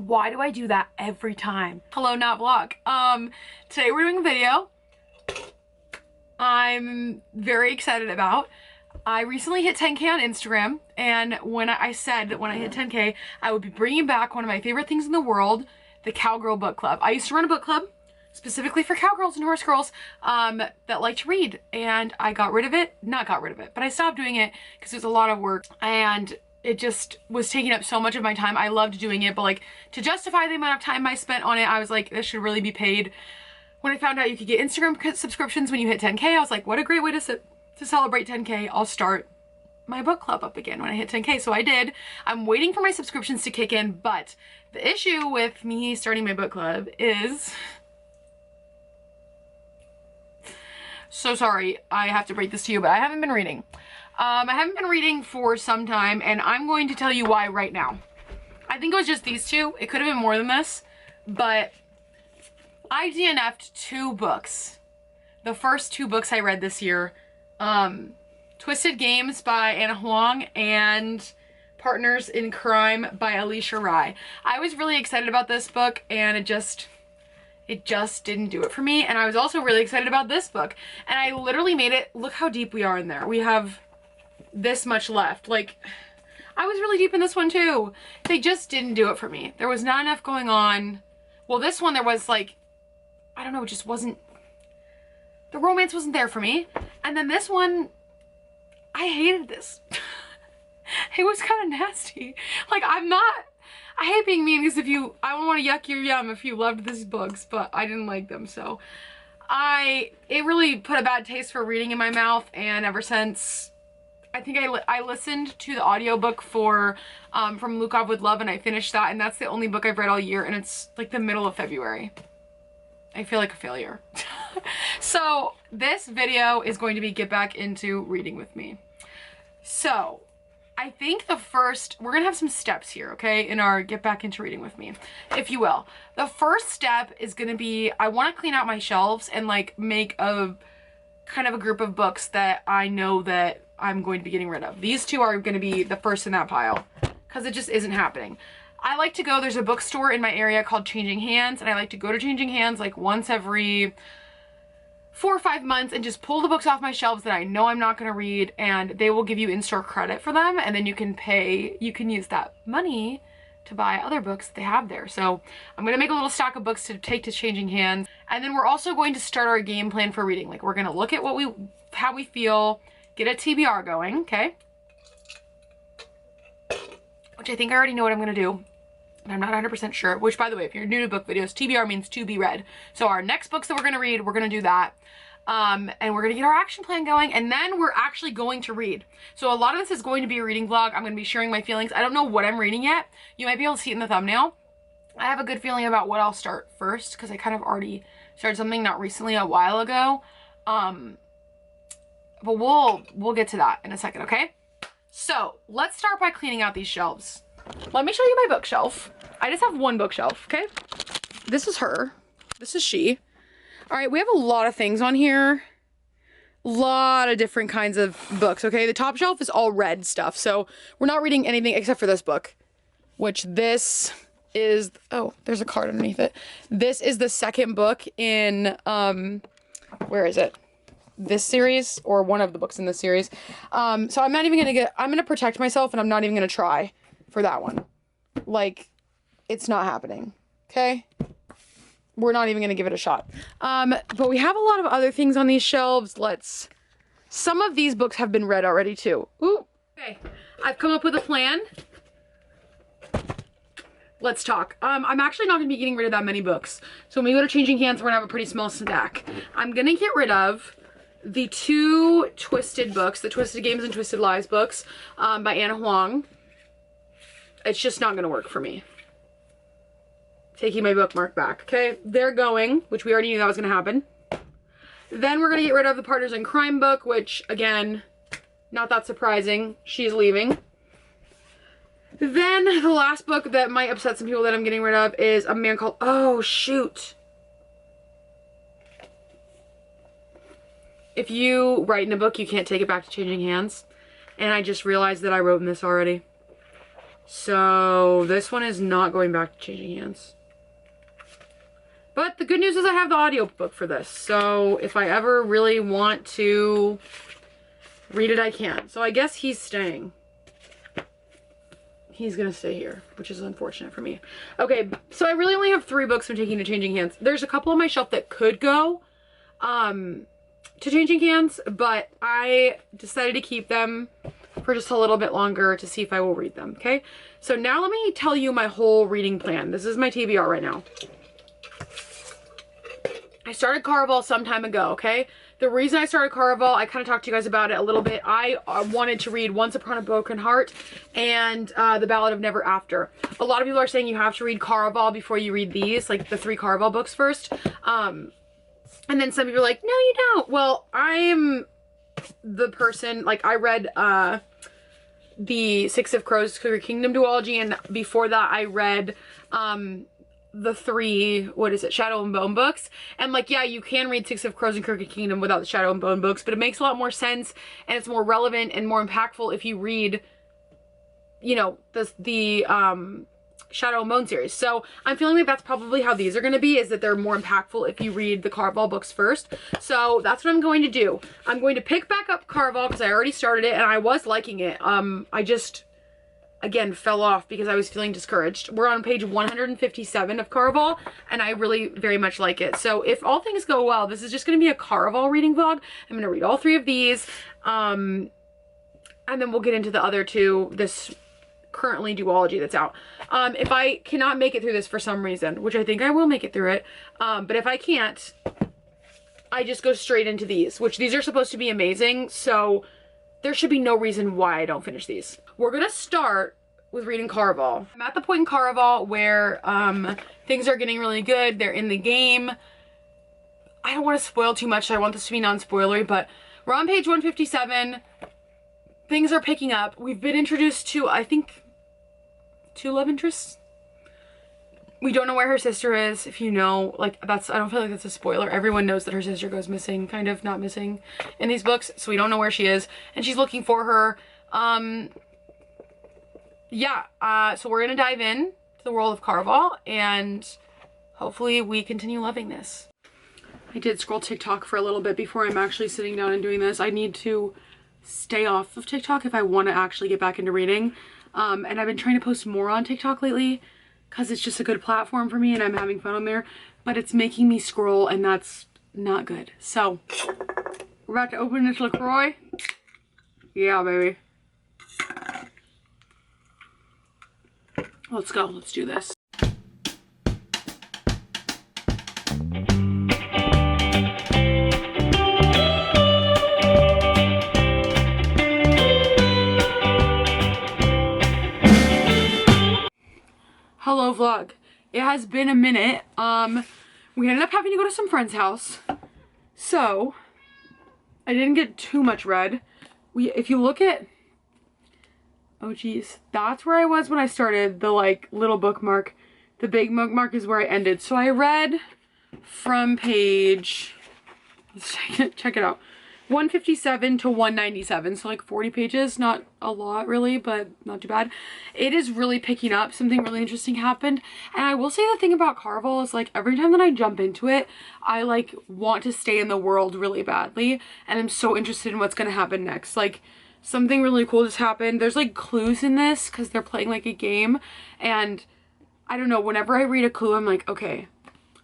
Why do I do that every time? Hello, not vlog. Today we're doing a video I'm very excited about. I recently hit 10K on Instagram, and when I said that when I hit 10K, I would be bringing back one of my favorite things in the world, the Cowgirl Book Club. I used to run a book club specifically for cowgirls and horse girls that like to read, and I got rid of it. Not got rid of it, but I stopped doing it because it was a lot of work, and it just was taking up so much of my time. I loved doing it, but like to justify the amount of time I spent on it, I was like, this should really be paid. When I found out you could get Instagram subscriptions when you hit 10K, I was like, what a great way to celebrate 10K. I'll start my book club up again when I hit 10K. So I did. I'm waiting for my subscriptions to kick in, but the issue with me starting my book club is, so sorry, I have to break this to you, but I haven't been reading. I haven't been reading for some time, and I'm going to tell you why right now. I think it was just these two. It could have been more than this, but I DNF'd 2 books. The first 2 books I read this year, Twisted Games by Anna Huang and Partners in Crime by Alicia Rai. I was really excited about this book, and it just didn't do it for me. And I was also really excited about this book, and I literally made it. Look how deep we are in there. We have this much left. Like, I was really deep in this one too. They just didn't do it for me. There was not enough going on. Well, this one there was like, I don't know, it just wasn't, the romance wasn't there for me. And then this one, I hated this. It was kind of nasty. Like, I hate being mean, because I don't want to yuck your yum if you loved these books, but I didn't like them. So it really put a bad taste for reading in my mouth. And ever since, I think I listened to the audiobook for From Lukov with Love, and I finished that, and that's the only book I've read all year, and it's like the middle of February. I feel like a failure. So this video is going to be get back into reading with me. So I think we're gonna have some steps here, okay, in our get back into reading with me, if you will. The first step is gonna be, I want to clean out my shelves and like make a kind of a group of books that I know that I'm going to be getting rid of. These 2 are going to be the first in that pile because it just isn't happening. I like to go, there's a bookstore in my area called Changing Hands, and I like to go to Changing Hands like once every 4 or 5 months and just pull the books off my shelves that I know I'm not going to read, and they will give you in-store credit for them, and then you can use that money to buy other books that they have there. So I'm going to make a little stack of books to take to Changing Hands, and then we're also going to start our game plan for reading. Like, we're going to look at how we feel, get a TBR going, okay? Which I think I already know what I'm going to do, and I'm not 100% sure, which, by the way, if you're new to book videos, TBR means to be read. So our next books that we're going to read, we're going to do that. And we're going to get our action plan going, and then we're actually going to read. So a lot of this is going to be a reading vlog. I'm going to be sharing my feelings. I don't know what I'm reading yet. You might be able to see it in the thumbnail. I have a good feeling about what I'll start first, because I kind of already started something not recently, a while ago. But we'll get to that in a second, okay? So let's start by cleaning out these shelves. Let me show you my bookshelf. I just have one bookshelf, okay? This is her. This is she. All right, we have a lot of things on here. A lot of different kinds of books, okay? The top shelf is all red stuff, so we're not reading anything except for this book, which this is, oh, there's a card underneath it. This is the second book in, where is it? This series, or one of the books in this series. So I'm not even gonna I'm gonna protect myself, and I'm not even gonna try for that one. Like, it's not happening, okay? We're not even gonna give it a shot. But we have a lot of other things on these shelves. Some of these books have been read already too. Ooh, okay, I've come up with a plan. Let's talk. I'm actually not gonna be getting rid of that many books. So when we go to Changing Hands, we're gonna have a pretty small stack. I'm gonna get rid of the 2 Twisted books, the Twisted Games and Twisted Lies books by Anna Huang. It's just not gonna work for me. Taking my bookmark back, okay? They're going, which we already knew that was gonna happen. Then we're gonna get rid of the Partners in Crime book, which, again, not that surprising. She's leaving. Then the last book that might upset some people that I'm getting rid of is A Man Called, oh shoot. If you write in a book, you can't take it back to Changing Hands. And I just realized that I wrote in this already. So this one is not going back to changing hands. But the good news is I have the audiobook for this. So if I ever really want to read it, I can. So I guess he's staying. He's gonna stay here, which is unfortunate for me. Okay, so I really only have 3 books I'm taking to changing hands. There's a couple on my shelf that could go to changing hands, but I decided to keep them for just a little bit longer to see if I will read them, okay? So now let me tell you my whole reading plan. This is my TBR right now. I started Caraval some time ago, okay? The reason I started Caraval, I kind of talked to you guys about it a little bit. I wanted to read Once Upon a Broken Heart and The Ballad of Never After. A lot of people are saying you have to read Caraval before you read these, like the 3 Caraval books first. And then some people are like, no, you don't. Well, I'm the person, like I read the Six of Crows Kingdom duology, and before that I read the 3, what is it, Shadow and Bone books. And like, yeah, you can read Six of Crows and Crooked Kingdom without the Shadow and Bone books, but it makes a lot more sense and it's more relevant and more impactful if you read, you know, the Shadow and Bone series. So I'm feeling like that's probably how these are going to be, is that they're more impactful if you read the Caraval books first. So that's what I'm going to do. I'm going to pick back up Caraval because I already started it and I was liking it. I just, again, fell off because I was feeling discouraged. We're on page 157 of Caraval and I really very much like it. So if all things go well, this is just going to be a Caraval reading vlog. I'm going to read all 3 of these. And then we'll get into the other 2, this currently duology that's out. If I cannot make it through this for some reason, which I think I will make it through it, but if I can't, I just go straight into these, which these are supposed to be amazing, so there should be no reason why I don't finish these. We're gonna start with reading Caraval. I'm at the point in Caraval where things are getting really good. They're in the game. I don't want to spoil too much, so I want this to be non-spoilery, but we're on page 157. Things are picking up. We've been introduced to, I think, 2 love interests. We don't know where her sister is. If you know, like, that's, I don't feel like that's a spoiler. Everyone knows that her sister goes missing, kind of not missing in these books, so we don't know where she is, and she's looking for her. So we're gonna dive in to the world of Caraval, and hopefully we continue loving this. I did scroll TikTok for a little bit before I'm actually sitting down and doing this. I need to stay off of TikTok if I want to actually get back into reading. And I've been trying to post more on TikTok lately because it's just a good platform for me and I'm having fun on there, but it's making me scroll and that's not good. So we're about to open this LaCroix. Yeah, baby. Let's go. Let's do this. Hello vlog. It has been a minute. We ended up having to go to some friend's house. So I didn't get too much read. If you look at, oh geez, that's where I was when I started, the like little bookmark. The big bookmark is where I ended. So I read from page, let's check it out. 157 to 197, so like 40 pages, not a lot really, but not too bad. It is really picking up. Something really interesting happened, and I will say the thing about Caraval is like every time that I jump into it, I like want to stay in the world really badly, and I'm so interested in what's gonna happen next. Like something really cool just happened. There's like clues in this because they're playing like a game, and I don't know, whenever I read a clue, I'm like, okay,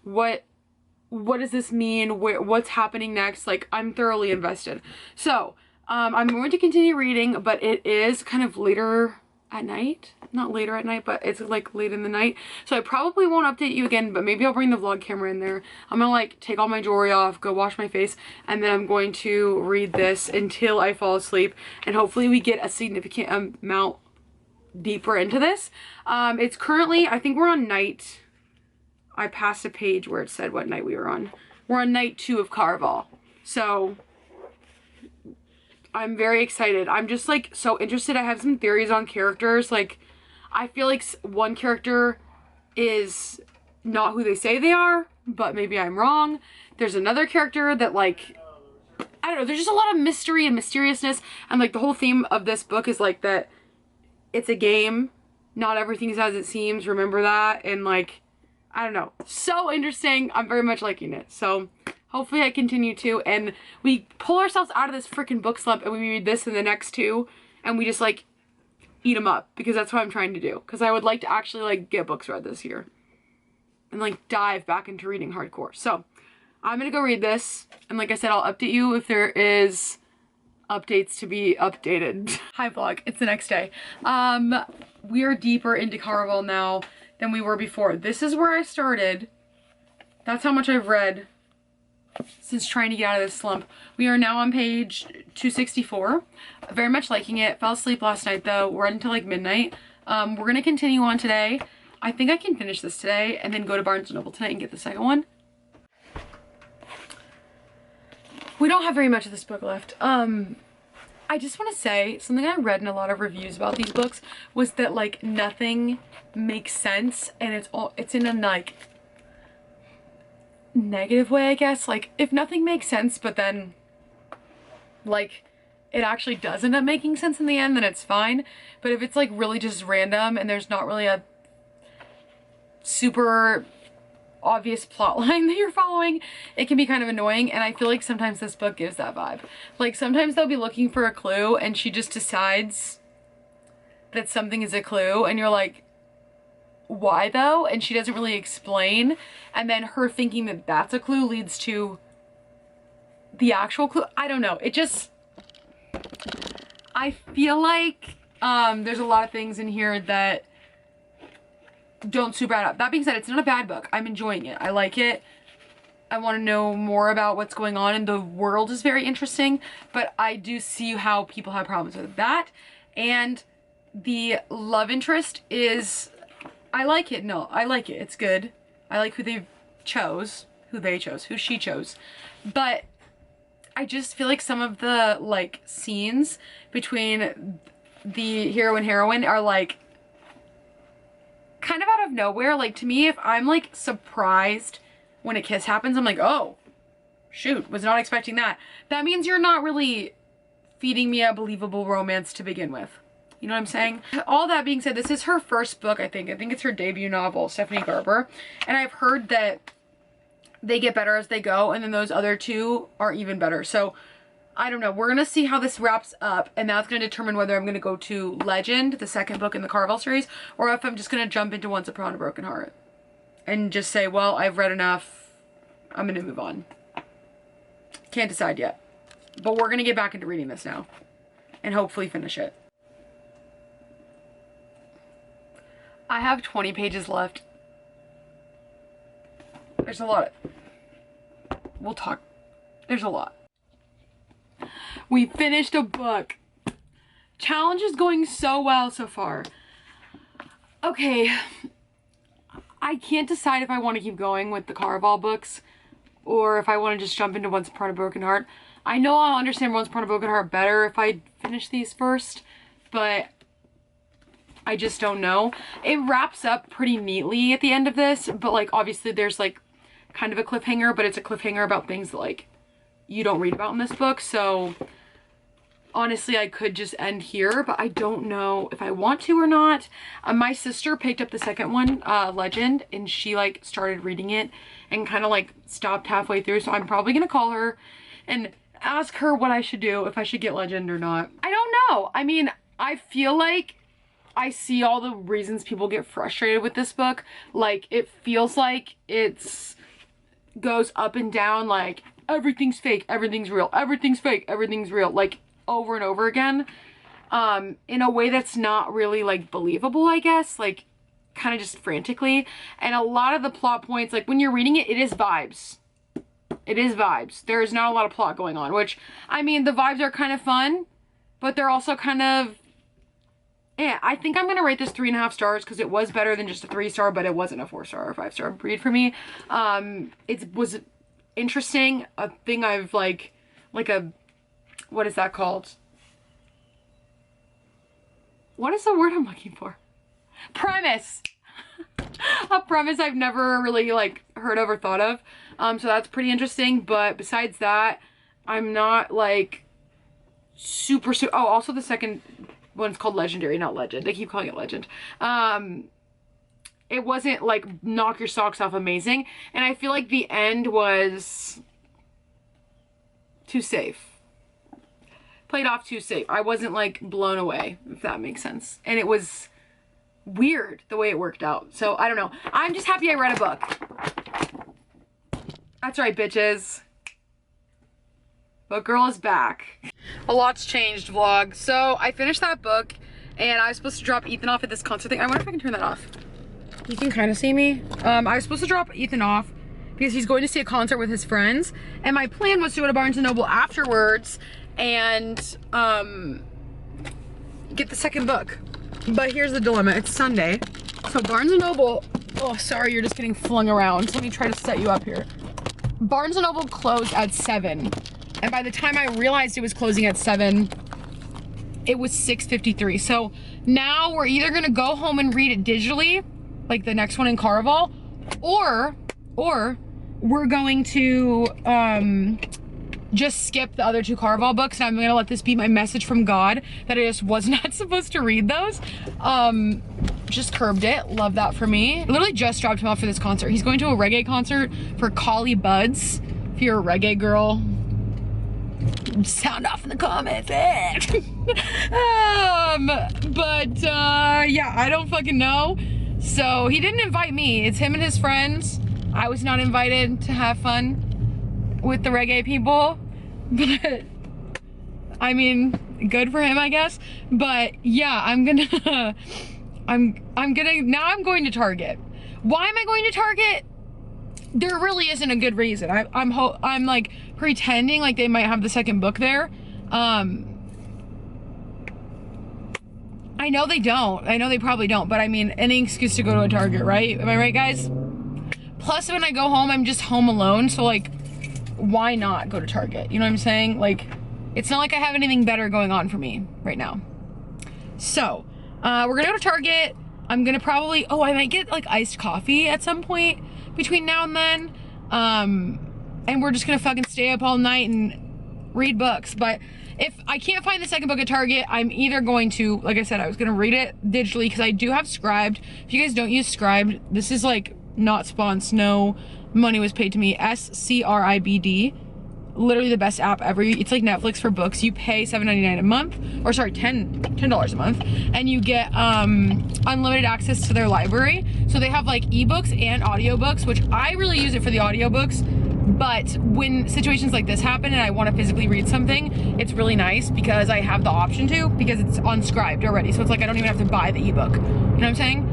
what does this mean? What's happening next? Like, I'm thoroughly invested. So, I'm going to continue reading, but it is kind of later at night. Not later at night, but it's like late in the night. So I probably won't update you again, but maybe I'll bring the vlog camera in there. I'm gonna like take all my jewelry off, go wash my face, and then I'm going to read this until I fall asleep. And hopefully we get a significant amount deeper into this. It's currently, I think we're on night, I passed a page where it said what night we were on. We're on night 2 of Caraval. So I'm very excited. I'm just like so interested. I have some theories on characters. Like I feel like one character is not who they say they are, but maybe I'm wrong. There's another character that like, I don't know, there's just a lot of mystery and mysteriousness, and like the whole theme of this book is like that it's a game, not everything's as it seems, remember that, and like, I don't know, so interesting. I'm very much liking it, so hopefully I continue to, and we pull ourselves out of this freaking book slump and we read this and the next two, and we just like eat them up, because that's what I'm trying to do, because I would like to actually like get books read this year and like dive back into reading hardcore. So I'm gonna go read this, and like I said, I'll update you if there is updates to be updated. Hi vlog, it's the next day. We are deeper into Caraval now than we were before. This is where I started. That's how much I've read since trying to get out of this slump. We are now on page 264. Very much liking it. Fell asleep last night though. We're until like midnight. We're gonna continue on today. I think I can finish this today and then go to Barnes & Noble tonight and get the second one. We don't have very much of this book left. I just want to say, something I read in a lot of reviews about these books was that like nothing makes sense, and it's in a like negative way, I guess. Like if nothing makes sense, but then like it actually does end up making sense in the end, then it's fine. But if it's like really just random and there's not really a super obvious plot line that you're following, it can be kind of annoying, and I feel like sometimes this book gives that vibe. Like sometimes they'll be looking for a clue and she just decides that something is a clue and you're like, why though? And she doesn't really explain, and then her thinking that that's a clue leads to the actual clue. I don't know, it just, I feel like there's a lot of things in here that don't super add up. That being said, it's not a bad book. I'm enjoying it. I like it. I want to know more about what's going on, and the world is very interesting, but I do see how people have problems with that. And the love interest is, I like it. No, I like it. It's good. I like who she chose. But I just feel like some of the like scenes between the hero and heroine are like kind of out of nowhere. Like to me, if I'm like surprised when a kiss happens, I'm like, oh shoot, was not expecting that. That means you're not really feeding me a believable romance to begin with. You know what I'm saying? All that being said, this is her first book, I think. I think it's her debut novel, Stephanie Garber. And I've heard that they get better as they go, and then those other two are even better. So I don't know. We're going to see how this wraps up, and that's going to determine whether I'm going to go to Legend, the second book in the Caraval series, or if I'm just going to jump into Once Upon a Broken Heart and just say, well, I've read enough. I'm going to move on. Can't decide yet. But we're going to get back into reading this now and hopefully finish it. I have 20 pages left. There's a lot. We'll talk. There's a lot. We finished a book. Challenge is going so well so far. Okay. I can't decide if I want to keep going with the Caraval books or if I want to just jump into Once Upon a Broken Heart. I know I'll understand Once Upon a Broken Heart better if I finish these first, but I just don't know. It wraps up pretty neatly at the end of this, but like obviously there's like kind of a cliffhanger, but it's a cliffhanger about things that like you don't read about in this book. So honestly, I could just end here, but I don't know if I want to or not. My sister picked up the second one, Legend, and she like started reading it and kind of like stopped halfway through. So I'm probably gonna call her and ask her what I should do, if I should get Legend or not. I don't know. I mean, I feel like I see all the reasons people get frustrated with this book. Like it feels like it's goes up and down, like everything's fake, everything's real, everything's fake, everything's real, like over and over again, in a way that's not really like believable, I guess, like kind of just frantically. And a lot of the plot points, like when you're reading it, it is vibes. It is vibes. There is not a lot of plot going on, which, I mean, the vibes are kind of fun, but they're also kind of, yeah, I think I'm going to rate this 3.5 stars because it was better than just a 3-star, but it wasn't a 4-star or 5-star read for me. It was interesting. A thing I've like a, what is that called? What is the word I'm looking for? Premise. A premise I've never really like heard of or thought of. So that's pretty interesting. But besides that, I'm not like super, oh, also the second one's called Legendary, not Legend. I keep calling it Legend. It wasn't like knock your socks off amazing. And I feel like the end was too safe. Played off too safe. I wasn't like blown away, if that makes sense. And it was weird the way it worked out. So I don't know. I'm just happy I read a book. That's right, bitches. Book girl is back. A lot's changed, vlog. So I finished that book and I was supposed to drop Ethan off at this concert thing. I wonder if I can turn that off. You can kind of see me. I was supposed to drop Ethan off because he's going to see a concert with his friends. And my plan was to go to Barnes & Noble afterwards and get the second book. But here's the dilemma. It's Sunday. So Barnes & Noble, oh, sorry, you're just getting flung around. So let me try to set you up here. Barnes & Noble closed at 7. And by the time I realized it was closing at 7, it was 6:53. So now we're either gonna go home and read it digitally, like the next one in Caraval, or we're going to just skip the other 2 Caraval books, and I'm gonna let this be my message from God that I just was not supposed to read those. Just curbed it. Love that for me. I literally just dropped him off for this concert. He's going to a reggae concert for Collie Buds. If you're a reggae girl, sound off in the comments. Yeah, I don't fucking know. So he didn't invite me. It's him and his friends. I was not invited to have fun with the reggae people, but I mean, good for him, I guess. But yeah, I'm going to Target. Why am I going to Target? There really isn't a good reason. I'm like pretending like they might have the second book there. I know they don't. I know they probably don't, but I mean, any excuse to go to a Target, right? Am I right, guys? Plus, when I go home, I'm just home alone, so like, why not go to Target? You know what I'm saying? Like, it's not like I have anything better going on for me right now. So, we're gonna go to Target. I'm gonna probably, I might get like iced coffee at some point between now and then. And we're just gonna fucking stay up all night and read books. But if I can't find the second book at Target, I'm either going to, like I said, I was gonna read it digitally because I do have Scribd. If you guys don't use Scribd, this is like not sponsored, no money was paid to me. SCRIBD, literally the best app ever. It's like Netflix for books. You pay $7.99 a month, or sorry, $10 a month, and you get unlimited access to their library. So they have like ebooks and audiobooks, which I really use it for the audiobooks. But when situations like this happen and I want to physically read something, it's really nice because I have the option to, because it's unscribed already. So it's like I don't even have to buy the ebook. You know what I'm saying?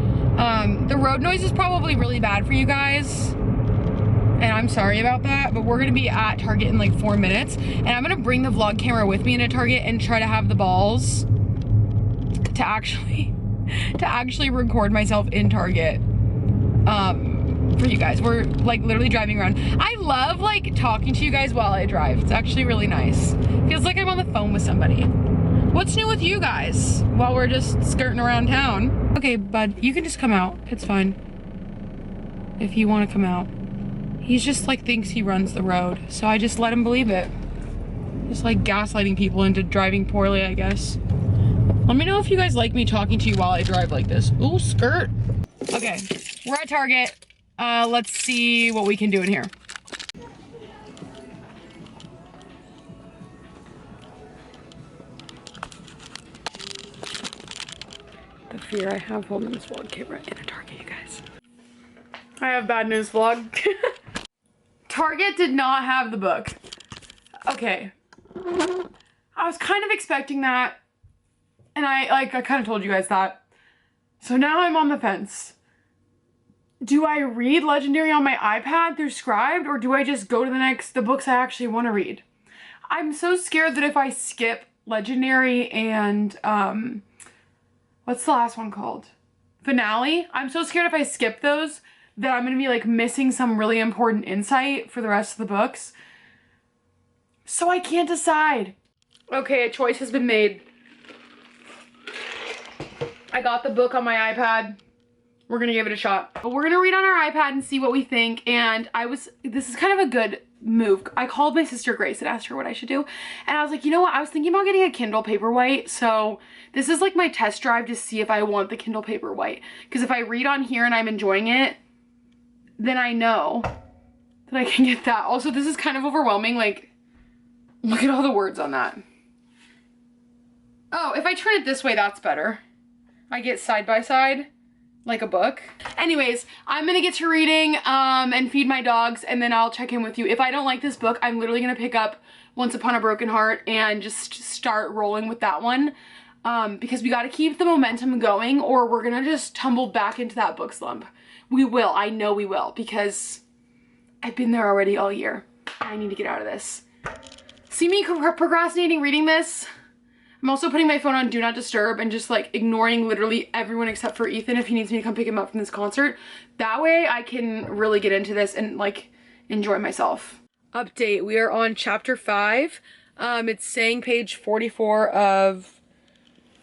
The road noise is probably really bad for you guys, and I'm sorry about that, but we're gonna be at Target in like 4 minutes, and I'm gonna bring the vlog camera with me into Target and try to have the balls to actually record myself in Target for you guys. We're like literally driving around. I love like talking to you guys while I drive. It's actually really nice. Feels like I'm on the phone with somebody. What's new with you guys while we're just skirting around town? Okay, bud, you can just come out. It's fine. If you want to come out. He's just like thinks he runs the road, so I just let him believe it. Just like gaslighting people into driving poorly, I guess. Let me know if you guys like me talking to you while I drive like this. Ooh, skirt. Okay, we're at Target. Let's see what we can do in here. The fear I have holding this vlog camera in a Target, you guys. I have bad news, vlog. Target did not have the book. Okay. I was kind of expecting that. And I kind of told you guys that. So now I'm on the fence. Do I read Legendary on my iPad through Scribd, or do I just go to the books I actually want to read? I'm so scared that if I skip Legendary and, what's the last one called? Finale? I'm so scared if I skip those that I'm gonna be like missing some really important insight for the rest of the books. So I can't decide. Okay, a choice has been made. I got the book on my iPad. We're gonna give it a shot. We're gonna read on our iPad and see what we think. And this is kind of a good move. I called my sister Grace and asked her what I should do. And I was like, you know what? I was thinking about getting a Kindle Paperwhite. So this is like my test drive to see if I want the Kindle Paperwhite. Because if I read on here and I'm enjoying it, then I know that I can get that. Also, this is kind of overwhelming. Like, look at all the words on that. Oh, if I turn it this way, that's better. I get side by side. Like a book. Anyways, I'm gonna get to reading and feed my dogs, and then I'll check in with you. If I don't like this book, I'm literally gonna pick up Once Upon a Broken Heart and just start rolling with that one, because we gotta keep the momentum going, or we're gonna just tumble back into that book slump. We will. I know we will, because I've been there already all year. I need to get out of this. See me procrastinating reading this? I'm also putting my phone on Do Not Disturb and just like ignoring literally everyone except for Ethan if he needs me to come pick him up from this concert. That way I can really get into this and like enjoy myself. Update, we are on chapter 5. It's saying page 44 of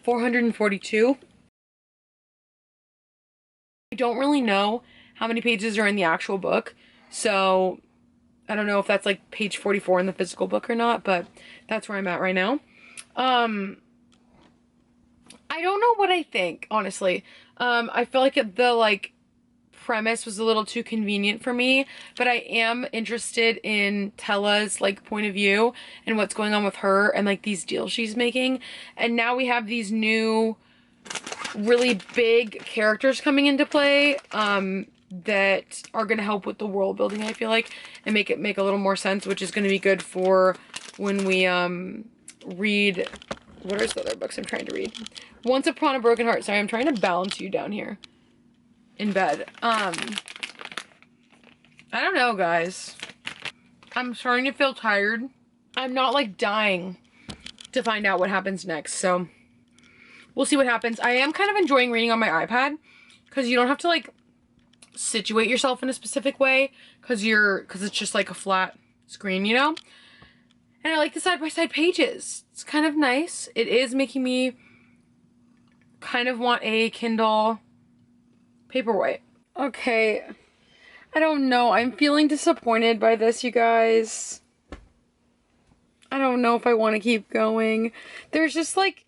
442. I don't really know how many pages are in the actual book, so I don't know if that's like page 44 in the physical book or not, but that's where I'm at right now. I don't know what I think, honestly. I feel like the like premise was a little too convenient for me, but I am interested in Tella's like point of view and what's going on with her and like these deals she's making. And now we have these new really big characters coming into play that are going to help with the world building, I feel like, and make it make a little more sense, which is going to be good for when we read, what are the other books I'm trying to read? Once Upon a Broken Heart. Sorry, I'm trying to balance you down here in bed. I don't know, guys. I'm starting to feel tired. I'm not like dying to find out what happens next, so we'll see what happens. I am kind of enjoying reading on my iPad because you don't have to like situate yourself in a specific way because it's just like a flat screen, you know? And I like the side-by-side pages. It's kind of nice. It is making me kind of want a Kindle Paperwhite. Okay. I don't know. I'm feeling disappointed by this, you guys. I don't know if I want to keep going. There's just like,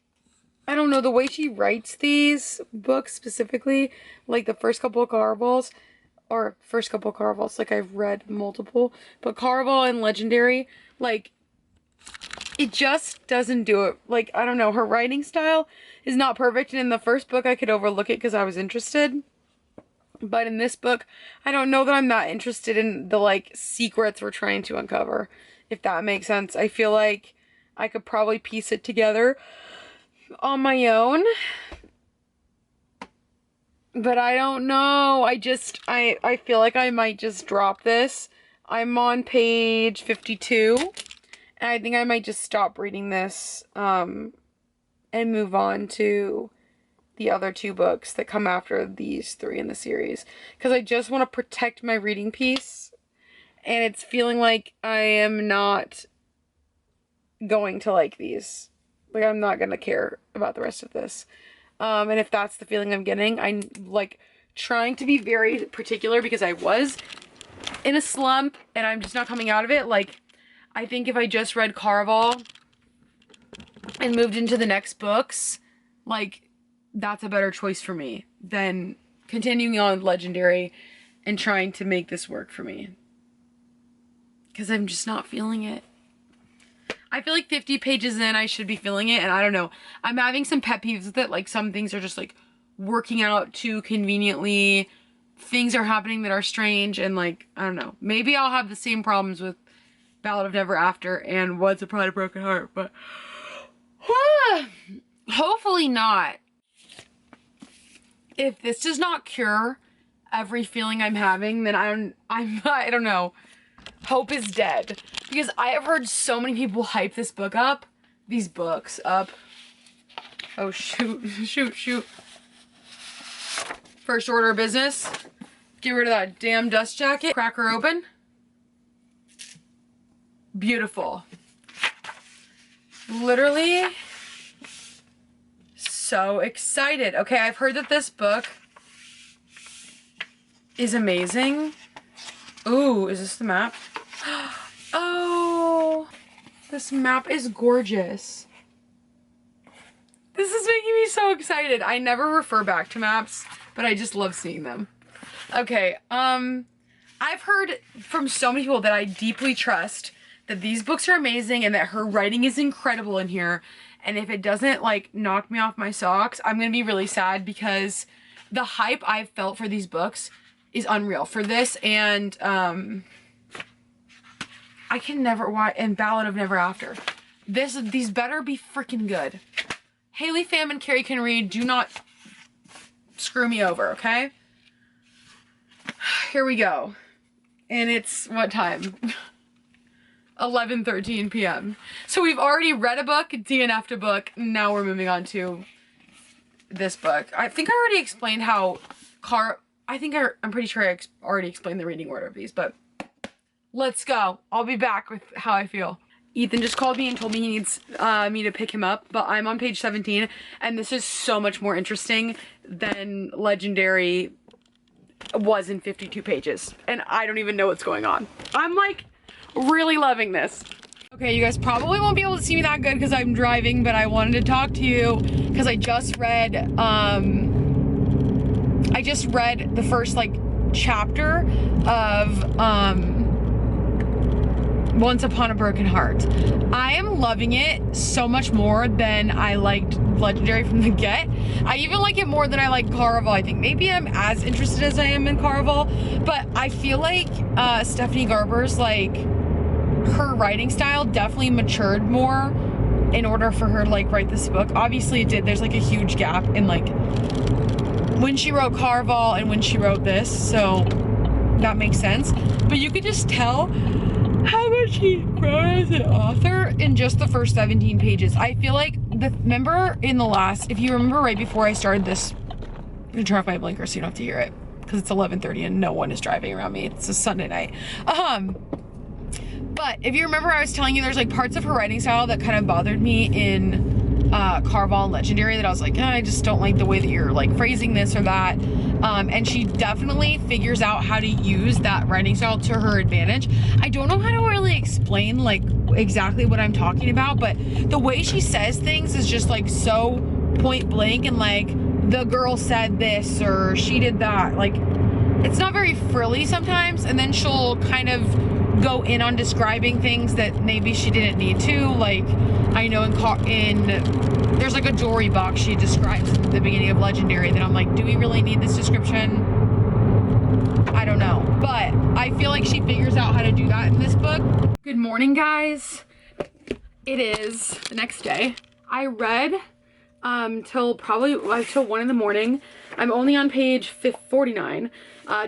I don't know, the way she writes these books specifically, like the first couple of Caravals, like I've read multiple, but Caraval and Legendary, like, it just doesn't do it. Like, I don't know, her writing style is not perfect, and in the first book I could overlook it because I was interested. But in this book, I don't know that I'm that interested in the, like, secrets we're trying to uncover, if that makes sense. I feel like I could probably piece it together on my own. But I don't know. I feel like I might just drop this. I'm on page 52. And I think I might just stop reading this and move on to the other 2 books that come after these 3 in the series. Because I just want to protect my reading peace. And it's feeling like I am not going to like these. Like, I'm not going to care about the rest of this. And if that's the feeling I'm getting, I'm like trying to be very particular because I was in a slump and I'm just not coming out of it. Like, I think if I just read Caraval and moved into the next books, like, that's a better choice for me than continuing on Legendary and trying to make this work for me. Because I'm just not feeling it. I feel like 50 pages in, I should be feeling it, and I don't know. I'm having some pet peeves with it, like some things are just like working out too conveniently. Things are happening that are strange, and like, I don't know. Maybe I'll have the same problems with Ballad of Never After and Once Upon a Broken Heart, but hopefully not. If this does not cure every feeling I'm having, then I don't know. Hope is dead. Because I have heard so many people hype this book up. These books up. Oh, shoot. Shoot. First order of business. Get rid of that damn dust jacket. Crack her open. Beautiful. Literally so excited. Okay, I've heard that this book is amazing. Ooh, is this the map? Oh, this map is gorgeous. This is making me so excited. I never refer back to maps, but I just love seeing them. Okay, I've heard from so many people that I deeply trust that these books are amazing and that her writing is incredible in here. And if it doesn't like knock me off my socks, I'm gonna be really sad because the hype I've felt for these books is unreal. For this and I Can Never Watch and Ballad of Never After. These better be freaking good. Haley Pham and Carrie can read. Do not screw me over, okay? Here we go. And it's what time? 11:13 p.m. So we've already read a book, DNF'd a book. Now we're moving on to this book. I think I already explained how I'm pretty sure I already explained the reading order of these, but let's go. I'll be back with how I feel. Ethan just called me and told me he needs me to pick him up, but I'm on page 17, and this is so much more interesting than Legendary was in 52 pages, and I don't even know what's going on. I'm like really loving this. Okay, you guys probably won't be able to see me that good because I'm driving, but I wanted to talk to you because I just read the first like chapter of Once Upon a Broken Heart. I am loving it so much more than I liked Legendary from the get. I even like it more than I like Caraval. I think maybe I'm as interested as I am in Caraval, but I feel like Stephanie Garber's like her writing style definitely matured more in order for her to like write this book. Obviously it did. There's like a huge gap in like when she wrote Caraval and when she wrote this, so that makes sense. But you could just tell how much she grows as an author in just the first 17 pages. I feel like remember in the last, if you remember right before I started this, I'm gonna turn off my blinker so you don't have to hear it because it's 11:30 and no one is driving around me. It's a Sunday night. But if you remember, I was telling you there's like parts of her writing style that kind of bothered me in Caraval and Legendary that I was like, I just don't like the way that you're like phrasing this or that. And she definitely figures out how to use that writing style to her advantage. I don't know how to really explain like exactly what I'm talking about, but the way she says things is just like so point blank and like the girl said this or she did that. Like it's not very frilly sometimes, and then she'll kind of go in on describing things that maybe she didn't need to. Like I know there's like a jewelry box she describes at the beginning of Legendary that I'm like, do we really need this description? I don't know, but I feel like she figures out how to do that in this book. Good morning, guys. It is the next day. I read till 1 in the morning. I'm only on page 49,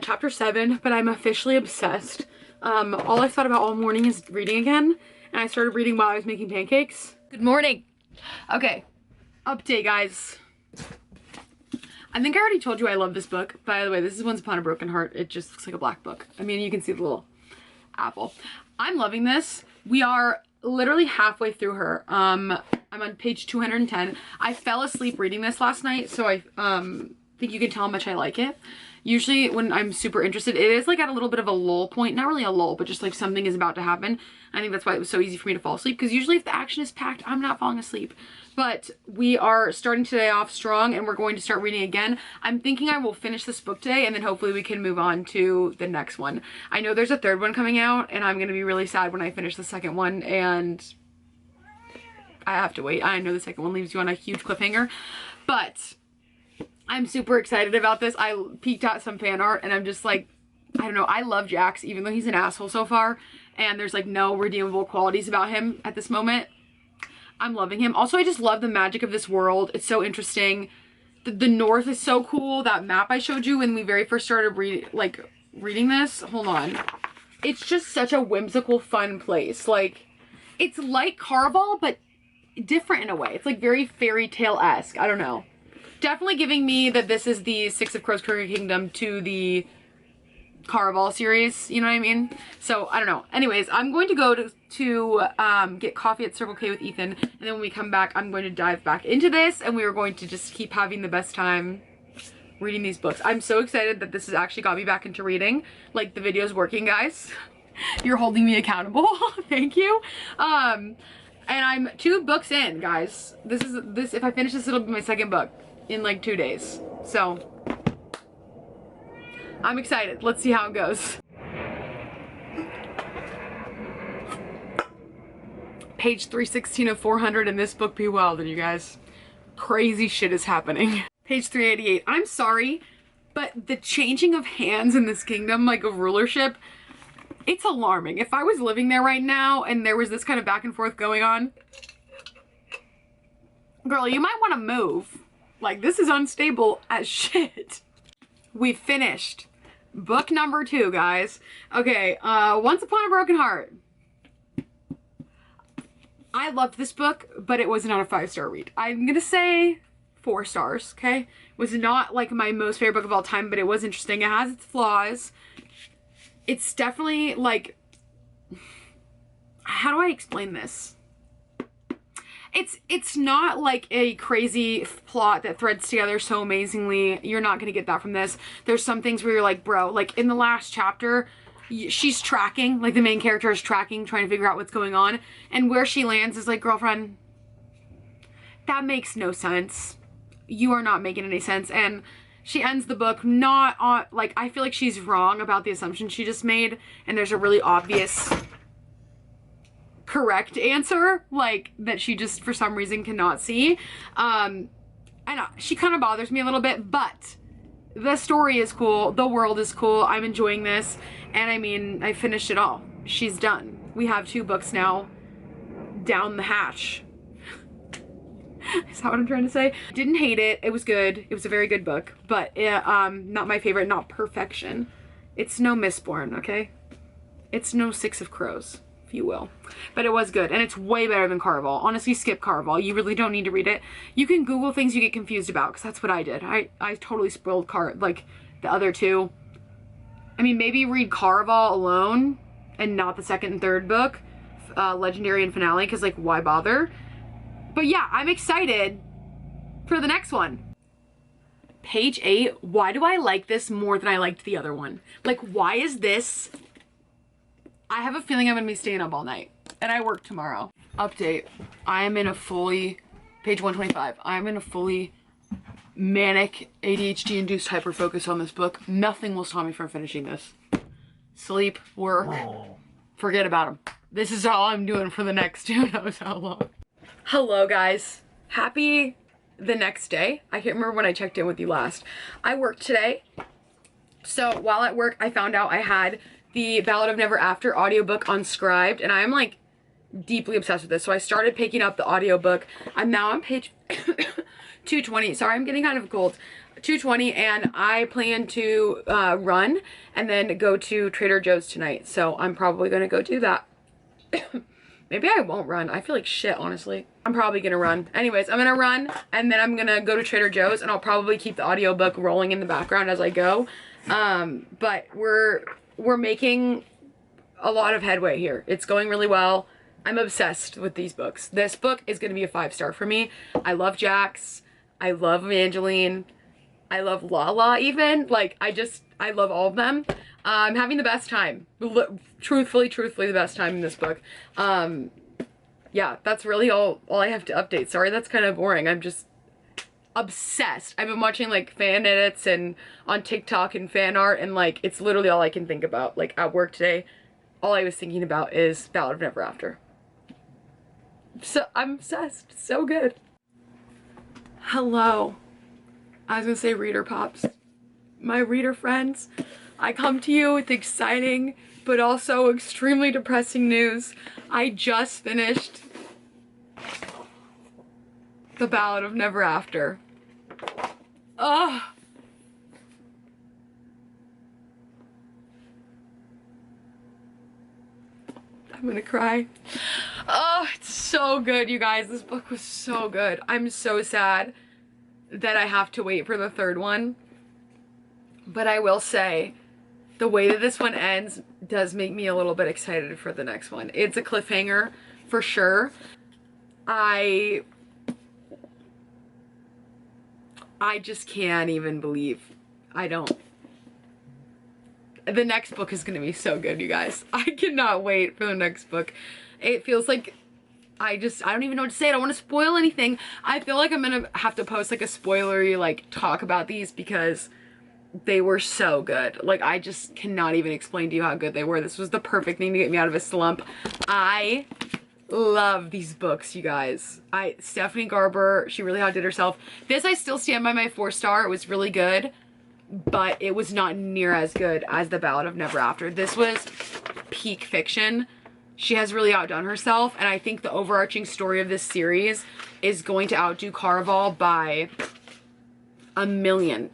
chapter 7, but I'm officially obsessed. All I thought about all morning is reading again, and I started reading while I was making pancakes. Good morning. Okay, update, guys. I think I already told you I love this book. By the way, this is Once Upon a Broken Heart. It just looks like a black book. I mean, you can see the little apple. I'm loving this. We are literally halfway through her. I'm on page 210. I fell asleep reading this last night, so I think you can tell how much I like it. Usually when I'm super interested, it is like at a little bit of a lull point. Not really a lull, but just like something is about to happen. I think that's why it was so easy for me to fall asleep, because usually if the action is packed, I'm not falling asleep. But we are starting today off strong and we're going to start reading again. I'm thinking I will finish this book today and then hopefully we can move on to the next one. I know there's a third one coming out and I'm going to be really sad when I finish the second one and I have to wait. I know the second one leaves you on a huge cliffhanger, but I'm super excited about this. I peeked at some fan art and I'm just like, I don't know. I love Jax, even though he's an asshole so far and there's like no redeemable qualities about him at this moment. I'm loving him. Also, I just love the magic of this world. It's so interesting. The north is so cool. That map I showed you when we very first started reading this. Hold on. It's just such a whimsical, fun place. Like, it's like Caraval, but different in a way. It's like very fairy tale-esque. I don't know. Definitely giving me that this is the Six of Crows Courier Kingdom to the Caraval series, you know what I mean? So I don't know. Anyways, I'm going to go to get coffee at Circle K with Ethan, and then when we come back I'm going to dive back into this and we are going to just keep having the best time reading these books. I'm so excited that this has actually got me back into reading. Like, the video's working, guys. You're holding me accountable. Thank you. And I'm 2 books in, guys. This if I finish this, it'll be my 2nd book in like 2 days. So I'm excited. Let's see how it goes. Page 316 of 400 in this book be wild, you guys. Crazy shit is happening. Page 388. I'm sorry, but the changing of hands in this kingdom, like of rulership, it's alarming. If I was living there right now and there was this kind of back and forth going on, girl, you might want to move. Like, this is unstable as shit. We finished book number 2, guys. Okay, Once Upon a Broken Heart. I loved this book, but it was not a 5-star read. I'm gonna say 4 stars, okay? It was not like my most favorite book of all time, but it was interesting. It has its flaws. It's definitely like, how do I explain this? It's not like a crazy plot that threads together so amazingly. You're not gonna get that from this. There's some things where you're like, bro, like in the last chapter, she's tracking, like the main character is tracking, trying to figure out what's going on, and where she lands is like, girlfriend, that makes no sense. You are not making any sense. And she ends the book not on, like, I feel like she's wrong about the assumption she just made, and there's a really obvious correct answer, like, that she just for some reason cannot see. And she kind of bothers me a little bit, but the story is cool, the world is cool, I'm enjoying this, and I mean, I finished it all. She's done. We have 2 books now down the hatch. Is that what I'm trying to say? Didn't hate it. It was good. It was a very good book, but not my favorite, not perfection. It's no Mistborn, okay? It's no Six of Crows, if you will. But it was good, and it's way better than Caraval. Honestly, skip Caraval. You really don't need to read it. You can Google things you get confused about, because that's what I did. I totally spoiled like the other 2. I mean, maybe read Caraval alone and not the 2nd and 3rd book, Legendary and Finale, because like, why bother? But yeah, I'm excited for the next one. Page 8, why do I like this more than I liked the other one? Like, why is this? I have a feeling I'm gonna be staying up all night, and I work tomorrow. Update, I am in a fully, page 125, I'm in a fully manic ADHD-induced hyperfocus on this book. Nothing will stop me from finishing this. Sleep, work, forget about them. This is all I'm doing for the next who knows how long. Hello guys, happy the next day. I can't remember when I checked in with you last. I worked today, so while at work I found out I had the Ballad of Never After audiobook on Scribed, and I am like deeply obsessed with this, so I started picking up the audiobook. I'm now on page 220. Sorry, I'm getting kind of cold. 220, and I plan to run and then go to Trader Joe's tonight, so I'm probably gonna go do that. Maybe I won't run. I feel like shit, honestly. I'm probably gonna run. Anyways, I'm gonna run, and then I'm gonna go to Trader Joe's, and I'll probably keep the audiobook rolling in the background as I go. But we're making a lot of headway here. It's going really well. I'm obsessed with these books. This book is gonna be a 5-star for me. I love Jax. I love Evangeline. I love Lala even. Like, I love all of them. I'm having the best time. Truthfully the best time in this book. Yeah, that's really all I have to update. Sorry, that's kind of boring. I'm just obsessed. I've been watching like fan edits and on TikTok and fan art, and like, it's literally all I can think about. Like at work today, all I was thinking about is Ballad of Never After. So I'm obsessed. So good. Hello. I was gonna say reader pops. My reader friends, I come to you with exciting but also extremely depressing news. I just finished The Ballad of Never After. Ugh. I'm gonna cry. Oh, it's so good, you guys. This book was so good. I'm so sad that I have to wait for the 3rd one. But I will say, the way that this one ends does make me a little bit excited for the next one. It's a cliffhanger, for sure. I just can't even believe. the next book is gonna be so good, you guys. I cannot wait for the next book. It feels like I don't even know what to say. I don't want to spoil anything. I feel like I'm gonna have to post like a spoilery like talk about these because they were so good. Like, I just cannot even explain to you how good they were. This was the perfect thing to get me out of a slump. I love these books, you guys. Stephanie Garber, she really outdid herself. This, I still stand by my 4-star. It was really good, but it was not near as good as The Ballad of Never After. This was peak fiction. She has really outdone herself, and I think the overarching story of this series is going to outdo Caraval by a billion.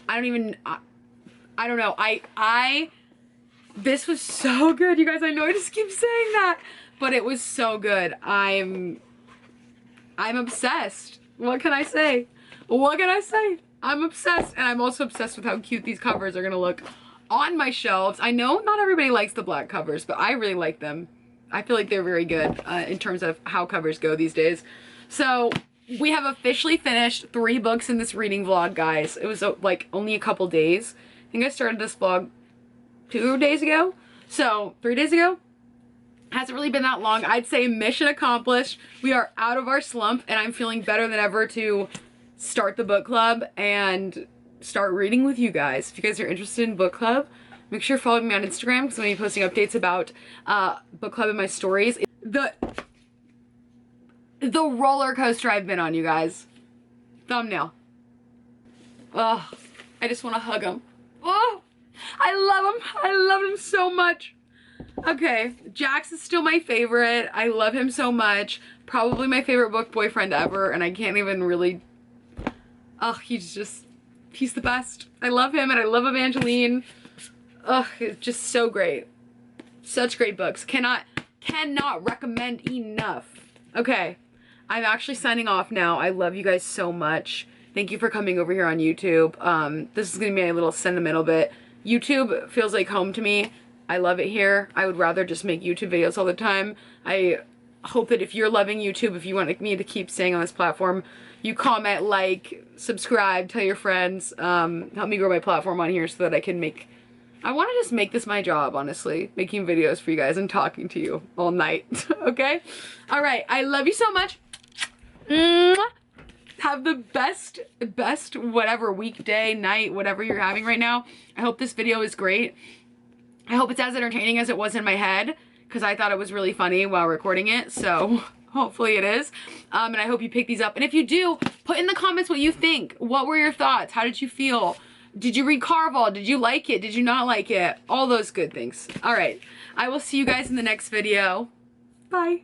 I don't know. This was so good, you guys. I know I just keep saying that, but it was so good. I'm obsessed. What can I say? What can I say? I'm obsessed, and I'm also obsessed with how cute these covers are gonna look on my shelves. I know not everybody likes the black covers, but I really like them. I feel like they're very good in terms of how covers go these days. So we have officially finished 3 books in this reading vlog, guys. It was like only a couple days. I think I started this vlog 2 days ago. So 3 days ago. Hasn't really been that long. I'd say mission accomplished. We are out of our slump, and I'm feeling better than ever to start the book club and start reading with you guys. If you guys are interested in book club, make sure you're following me on Instagram because I'm going to be posting updates about book club in my stories. The roller coaster I've been on, you guys. Thumbnail. Oh, I just want to hug him. Oh, I love him. I love him so much. Okay, Jax is still my favorite. I love him so much. Probably my favorite book boyfriend ever, and I can't even really... Oh, he's the best. I love him, and I love Evangeline. Ugh, it's just so great. Such great books. Cannot recommend enough. Okay, I'm actually signing off now. I love you guys so much. Thank you for coming over here on YouTube. This is gonna be a little sentimental bit. YouTube feels like home to me. I love it here. I would rather just make YouTube videos all the time. I hope that if you're loving YouTube, if you want me to keep staying on this platform, you comment, like, subscribe, tell your friends, help me grow my platform on here so that I can make... I want to just make this my job, honestly, making videos for you guys and talking to you all night, okay? Alright, I love you so much. Mwah! Have the best whatever weekday, night, whatever you're having right now. I hope this video is great. I hope it's as entertaining as it was in my head, because I thought it was really funny while recording it, so hopefully it is. And I hope you pick these up. And if you do, put in the comments what you think. What were your thoughts? How did you feel? Did you read Caraval? Did you like it? Did you not like it? All those good things. All right. I will see you guys in the next video. Bye.